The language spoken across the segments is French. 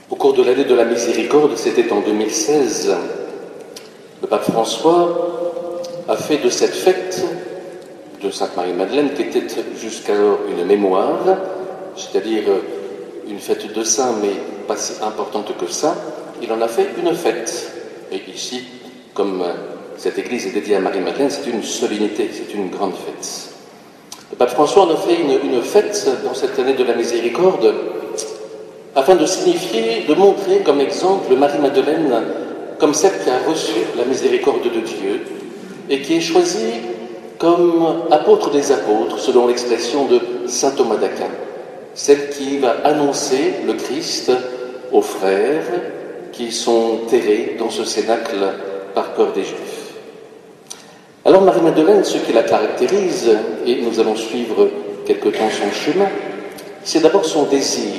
Au cours de l'année de la miséricorde, c'était en 2016, le pape François a fait de cette fête de Sainte Marie-Madeleine, qui était jusqu'alors une mémoire, c'est-à-dire une fête de saint, mais pas si importante que ça, il en a fait une fête. Et ici, comme cette église est dédiée à Marie-Madeleine, c'est une solennité, c'est une grande fête. Le pape François en a fait une fête dans cette année de la miséricorde, afin de signifier, de montrer comme exemple Marie-Madeleine comme celle qui a reçu la miséricorde de Dieu et qui est choisie comme apôtre des apôtres, selon l'expression de saint Thomas d'Aquin, celle qui va annoncer le Christ aux frères qui sont terrés dans ce cénacle par peur des Juifs. Alors Marie-Madeleine, ce qui la caractérise, et nous allons suivre quelque temps son chemin, c'est d'abord son désir.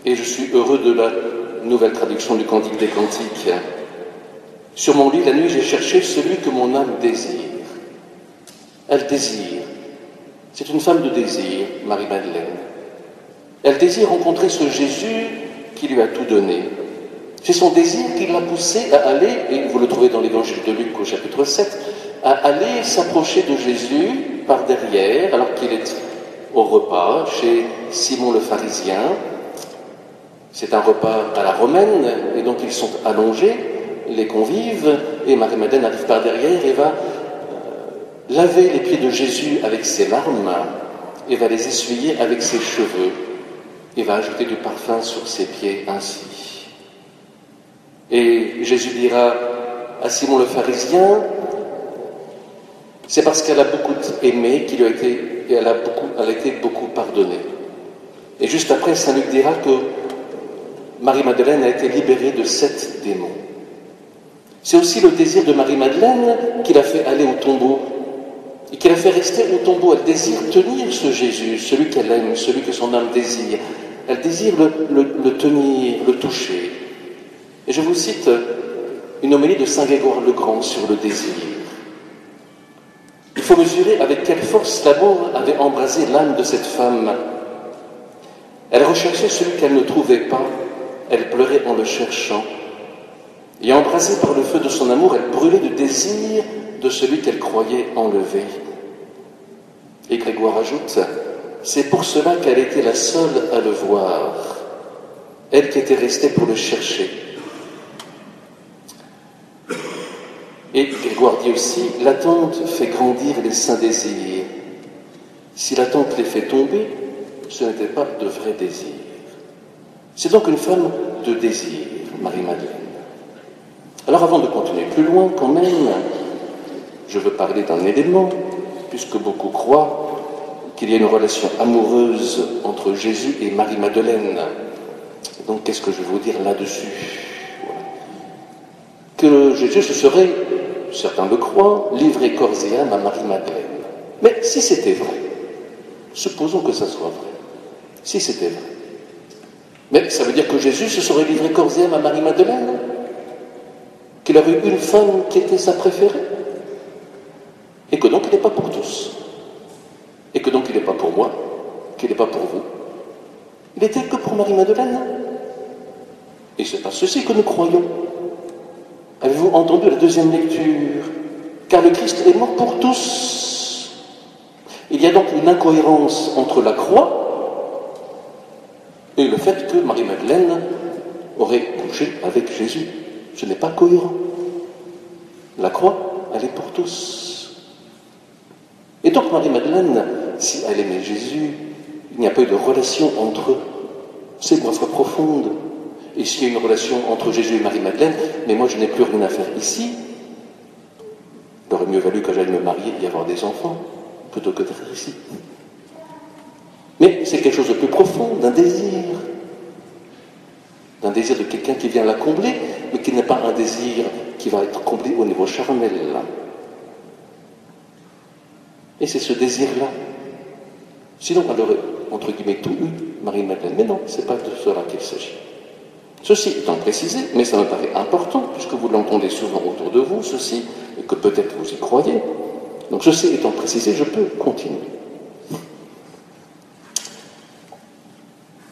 Et je suis heureux de la nouvelle traduction du Cantique des Cantiques. Sur mon lit, la nuit, j'ai cherché celui que mon âme désire. Elle désire. C'est une femme de désir, Marie-Madeleine. Elle désire rencontrer ce Jésus qui lui a tout donné. C'est son désir qui l'a poussée à aller, et vous le trouvez dans l'évangile de Luc au chapitre 7, à aller s'approcher de Jésus par derrière, alors qu'il est au repas chez Simon le pharisien. C'est un repas à la romaine, et donc ils sont allongés, les convives, et Marie-Madeleine arrive par derrière et va laver les pieds de Jésus avec ses larmes, et va les essuyer avec ses cheveux, et va ajouter du parfum sur ses pieds ainsi. Et Jésus dira à Simon le pharisien, c'est parce qu'elle a beaucoup aimé elle a été beaucoup pardonnée. Et juste après, saint Luc dira que Marie-Madeleine a été libérée de 7 démons. C'est aussi le désir de Marie-Madeleine qui l'a fait aller au tombeau et qui l'a fait rester au tombeau. Elle désire tenir ce Jésus, celui qu'elle aime, celui que son âme désire. Elle désire le tenir, le toucher. Et je vous cite une homélie de saint Grégoire le Grand sur le désir. Il faut mesurer avec quelle force l'amour avait embrasé l'âme de cette femme. Elle recherchait celui qu'elle ne trouvait pas. Elle pleurait en le cherchant. Et embrasée par le feu de son amour, elle brûlait de désir de celui qu'elle croyait enlevé. Et Grégoire ajoute, c'est pour cela qu'elle était la seule à le voir, elle qui était restée pour le chercher. Et Grégoire dit aussi, l'attente fait grandir les saints désirs. Si l'attente les fait tomber, ce n'était pas de vrais désirs. C'est donc une femme de désir, Marie-Madeleine. Alors avant de continuer plus loin, quand même, je veux parler d'un élément, puisque beaucoup croient qu'il y a une relation amoureuse entre Jésus et Marie-Madeleine. Donc qu'est-ce que je vais vous dire là-dessus ? Voilà. Que Jésus se serait, certains le croient, livré corps et âme à Marie-Madeleine. Mais si c'était vrai, supposons que ça soit vrai, si c'était vrai, mais ça veut dire que Jésus se serait livré corps et âme à Marie-Madeleine ? Qu'il avait eu une femme qui était sa préférée ? Et que donc il n'est pas pour tous. Et que donc il n'est pas pour moi, qu'il n'est pas pour vous. Il n'était que pour Marie-Madeleine. Et c'est à ceci que nous croyons. Avez-vous entendu la deuxième lecture ? Car le Christ est mort pour tous. Il y a donc une incohérence entre la croix et le fait que Marie-Madeleine aurait couché avec Jésus. Ce n'est pas cohérent. La croix, elle est pour tous. Et donc Marie-Madeleine, si elle aimait Jésus, il n'y a pas eu de relation entre eux. C'est une foi profonde. Et s'il y a une relation entre Jésus et Marie-Madeleine, mais moi je n'ai plus rien à faire ici, il aurait mieux valu que j'aille me marier et avoir des enfants, plutôt que d'être ici. Mais c'est quelque chose de plus profond, d'un désir de quelqu'un qui vient la combler, mais qui n'est pas un désir qui va être comblé au niveau charnel. Et c'est ce désir-là. Sinon, elle aurait, entre guillemets, tout eu, Marie-Madeleine. Mais non, ce n'est pas de cela qu'il s'agit. Ceci étant précisé, mais ça me paraît important, puisque vous l'entendez souvent autour de vous, ceci, et que peut-être vous y croyez. Donc ceci étant précisé, je peux continuer.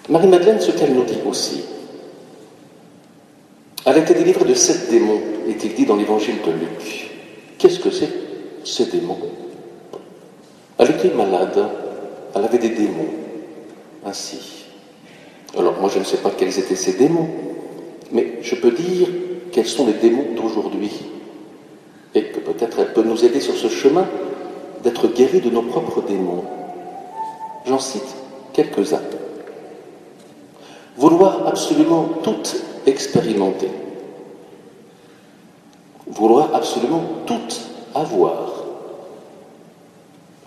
Marie-Madeleine, ce qu'elle nous dit aussi, Elle a été délivrée de 7 démons, est-il dit dans l'évangile de Luc. Qu'est-ce que c'est, ces démons? Elle était malade, elle avait des démons, ainsi. Alors moi je ne sais pas quels étaient ces démons, mais je peux dire quels sont les démons d'aujourd'hui. Et que peut-être elle peut nous aider sur ce chemin d'être guéris de nos propres démons. J'en cite quelques-uns. Vouloir absolument tout expérimenter. Vouloir absolument tout avoir.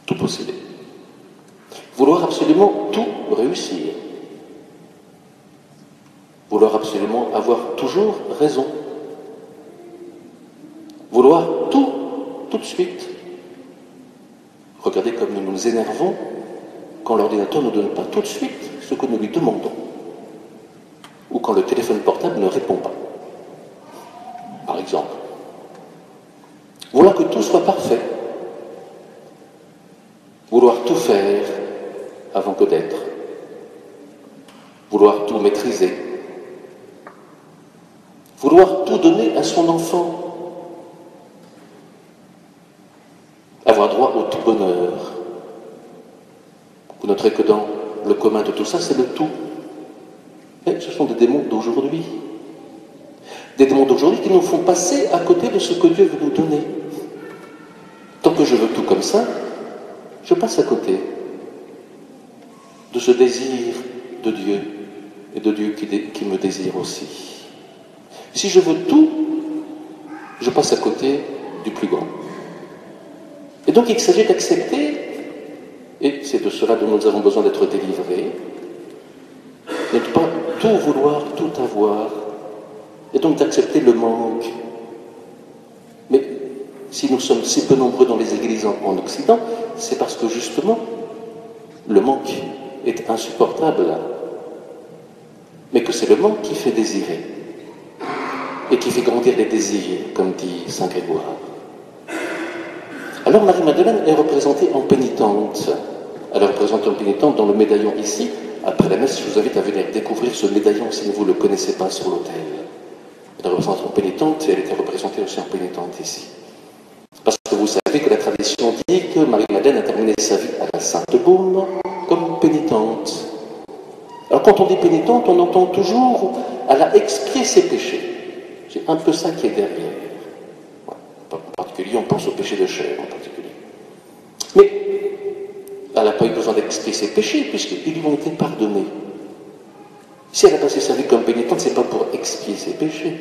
Tout posséder. Vouloir absolument tout réussir. Vouloir absolument avoir toujours raison. Vouloir tout de suite. Regardez comme nous nous énervons quand l'ordinateur ne nous donne pas tout de suite ce que nous lui demandons. Ou quand le téléphone portable ne répond pas. Par exemple. Vouloir que tout soit parfait. Vouloir tout faire avant que d'être. Vouloir tout maîtriser. Vouloir tout donner à son enfant. Avoir droit au tout bonheur. Vous noterez que dans le commun de tout ça, c'est le tout. Et ce sont des démons d'aujourd'hui. Des démons d'aujourd'hui qui nous font passer à côté de ce que Dieu veut nous donner. Tant que je veux tout comme ça, je passe à côté de ce désir de Dieu et de Dieu qui me désire aussi. Si je veux tout, je passe à côté du plus grand. Et donc il s'agit d'accepter, et c'est de cela dont nous avons besoin d'être délivrés, de ne pas tout vouloir, tout avoir, et donc d'accepter le manque. Mais si nous sommes si peu nombreux dans les églises en Occident, c'est parce que justement, le manque est insupportable, mais que c'est le manque qui fait désirer, et qui fait grandir les désirs, comme dit Saint Grégoire. Alors Marie-Madeleine est représentée en pénitente. Elle est représentée en pénitente dans le médaillon ici. Après la messe, je vous invite à venir découvrir ce médaillon si vous ne le connaissez pas sur l'autel. Elle est représentée en pénitente et elle était représentée aussi en pénitente ici. Parce que vous savez que la tradition dit que Marie-Madeleine a terminé sa vie à la Sainte-Baume comme pénitente. Alors quand on dit pénitente, on entend toujours elle a expié ses péchés. C'est un peu ça qui est derrière. En particulier, on pense au péché de chair en particulier. Mais elle n'a pas eu besoin d'expier ses péchés puisqu'ils lui ont été pardonnés. Si elle a passé sa vie comme pénitente, ce n'est pas pour expier ses péchés.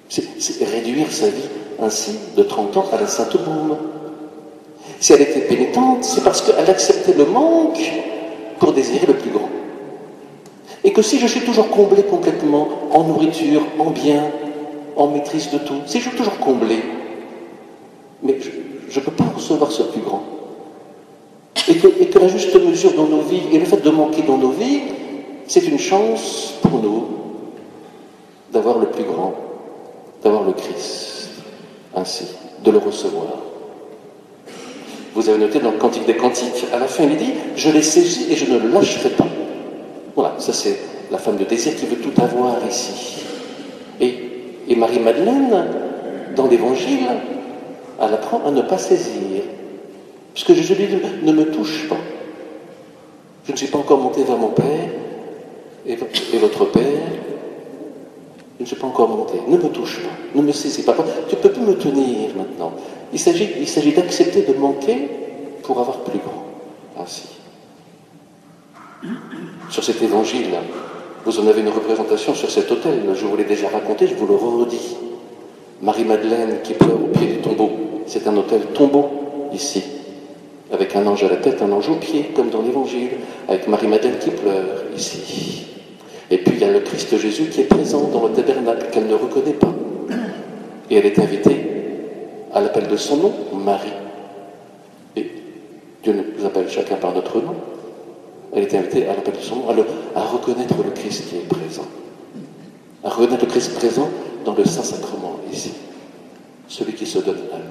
C'est réduire sa vie ainsi de 30 ans à la Sainte-Baume. Si elle était pénitente, c'est parce qu'elle acceptait le manque pour désirer le plus grand. Et que si je suis toujours comblé complètement en nourriture, en biens, en maîtrise de tout, si je suis toujours comblé, mais je ne peux pas recevoir ce plus grand. Et que la juste mesure dans nos vies, et le fait de manquer dans nos vies, c'est une chance pour nous d'avoir le plus grand, d'avoir le Christ, ainsi, de le recevoir. Vous avez noté dans le Cantique des Cantiques, à la fin il dit « Je l'ai saisi et je ne le lâcherai pas ». Voilà, ça c'est la femme de désir qui veut tout avoir ici. Et Marie-Madeleine, dans l'Évangile, elle apprend à ne pas saisir. Puisque Jésus lui dit « Ne me touche pas. Je ne suis pas encore monté vers mon Père et votre Père. Je ne suis pas encore monté. Ne me touche pas. Ne me saisis pas. Tu ne peux plus me tenir maintenant. » Il s'agit d'accepter de manquer pour avoir plus grand. Ainsi. Sur cet évangile, vous en avez une représentation sur cet autel. Je vous l'ai déjà raconté, je vous le redis. Marie-Madeleine qui pleure au pied du tombeau. C'est un autel tombeau, ici. Avec un ange à la tête, un ange au pied, comme dans l'évangile. Avec Marie-Madeleine qui pleure, ici. Et puis il y a le Christ Jésus qui est présent dans le tabernacle, qu'elle ne reconnaît pas. Et elle est invitée à l'appel de son nom, Marie. Et Dieu nous appelle chacun par notre nom. Elle est invitée à l'appel de son nom, à reconnaître le Christ qui est présent. À reconnaître le Christ présent dans le Saint-Sacrement, ici. Celui qui se donne à nous.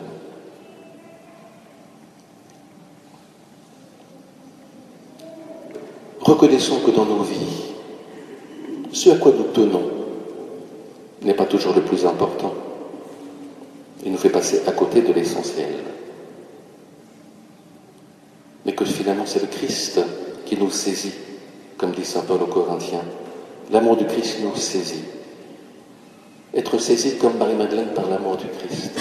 Reconnaissons que dans nos vies, ce à quoi nous tenons, n'est pas toujours le plus important. Il nous fait passer à côté de l'essentiel. Mais que finalement c'est le Christ qui nous saisit, comme dit saint Paul aux Corinthiens. L'amour du Christ nous saisit. Être saisi comme Marie-Madeleine par l'amour du Christ.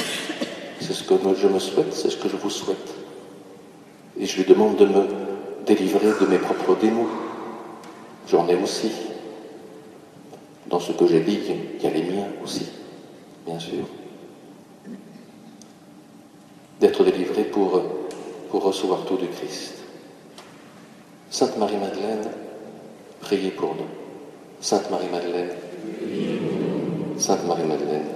C'est ce que je me souhaite, c'est ce que je vous souhaite. Et je lui demande de me délivrer de mes propres démons. J'en ai aussi. Dans ce que j'ai dit, il y a les miens aussi, bien sûr. D'être délivré pour recevoir tout du Christ. Sainte Marie-Madeleine, priez pour nous. Sainte Marie-Madeleine, Sainte Marie-Madeleine.